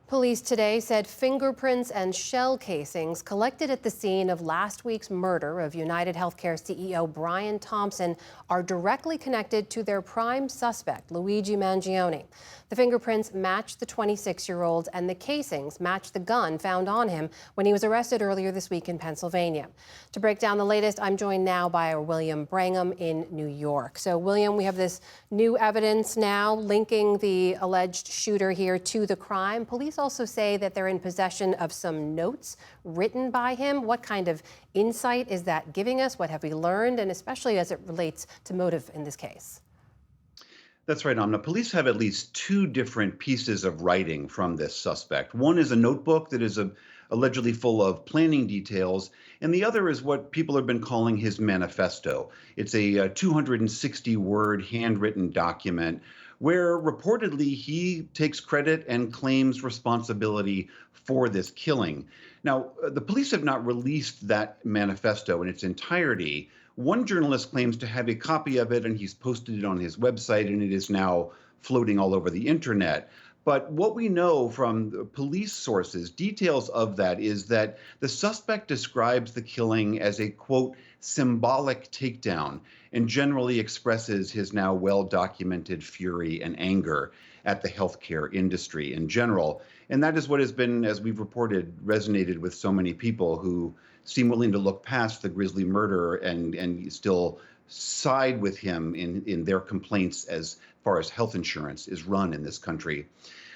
Police today said fingerprints and shell casings collected at the scene of last week's murder of United Healthcare CEO Brian Thompson are directly connected to their prime suspect, Luigi Mangione. The fingerprints match the 26-year-old and the casings match the gun found on him when he was arrested earlier this week in Pennsylvania. To break down the latest, I'm joined now by William Brangham in New York. So, William, we have this new evidence now linking the alleged shooter here to the crime. Police also say that they're in possession of some notes written by him. What kind of insight is that giving us? What have we learned? And especially as it relates to motive in this case. That's right, Amna. Police have at least two different pieces of writing from this suspect. One is a notebook that is allegedly full of planning details, and the other is what people have been calling his manifesto. It's a 260-word handwritten document where reportedly he takes credit and claims responsibility for this killing. Now, the police have not released that manifesto in its entirety. One journalist claims to have a copy of it, and he's posted it on his website, and it is now floating all over the internet. But what we know from the police sources, details of that, is that the suspect describes the killing as a, quote, symbolic takedown, and generally expresses his now well-documented fury and anger at the healthcare industry in general. And that is what has been, as we've reported, resonated with so many people who seem willing to look past the grisly murder and still side with him in their complaints as far as health insurance is run in this country.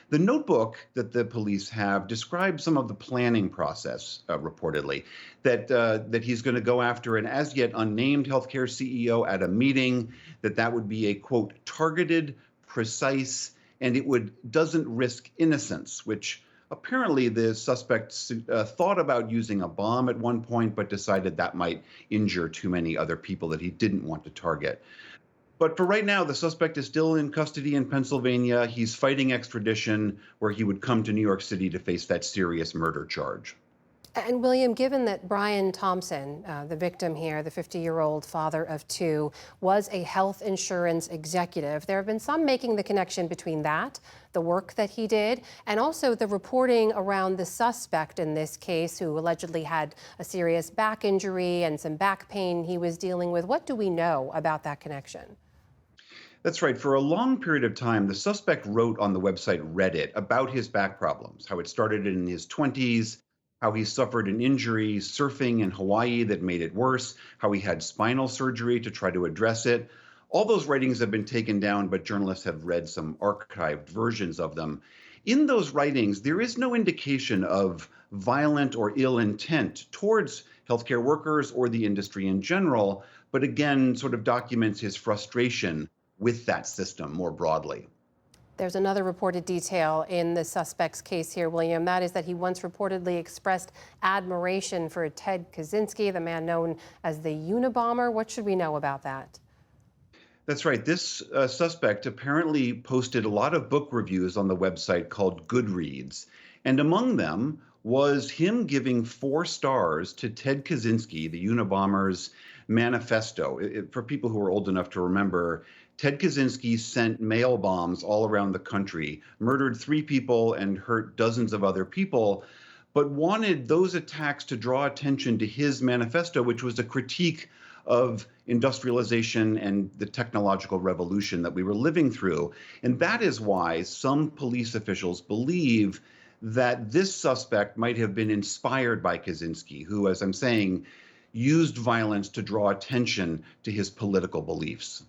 The notebook that the police have describes some of the planning process, reportedly, that he's going to go after an as yet unnamed healthcare CEO at a meeting, that would be a, quote, targeted, precise, and doesn't risk innocence, which apparently the suspect thought about using a bomb at one point, but decided that might injure too many other people that he didn't want to target. But for right now, the suspect is still in custody in Pennsylvania. He's fighting extradition, where he would come to New York City to face that serious murder charge. And William, given that Brian Thompson, the victim here, the 50-year-old father of two, was a health insurance executive, there have been some making the connection between that, the work that he did, and also the reporting around the suspect in this case, who allegedly had a serious back injury and some back pain he was dealing with. What do we know about that connection? That's right. For a long period of time, the suspect wrote on the website Reddit about his back problems, how it started in his 20s, how he suffered an injury surfing in Hawaii that made it worse, how he had spinal surgery to try to address it. All those writings have been taken down, but journalists have read some archived versions of them. In those writings, there is no indication of violent or ill intent towards healthcare workers or the industry in general, but again, sort of documents his frustration with that system more broadly. There's another reported detail in the suspect's case here, William. That is that he once reportedly expressed admiration for Ted Kaczynski, the man known as the Unabomber. What should we know about that? That's right. This suspect apparently posted a lot of book reviews on the website called Goodreads. And among them was him giving 4 stars to Ted Kaczynski, the Unabomber's manifesto. For people who are old enough to remember, Ted Kaczynski sent mail bombs all around the country, murdered 3 people and hurt dozens of other people, but wanted those attacks to draw attention to his manifesto, which was a critique of industrialization and the technological revolution that we were living through. And that is why some police officials believe that this suspect might have been inspired by Kaczynski, who, as I'm saying, used violence to draw attention to his political beliefs.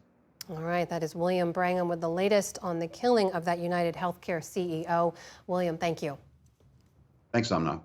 All right, that is William Brangham with the latest on the killing of that United Healthcare CEO. William, thank you. Thanks, Amna.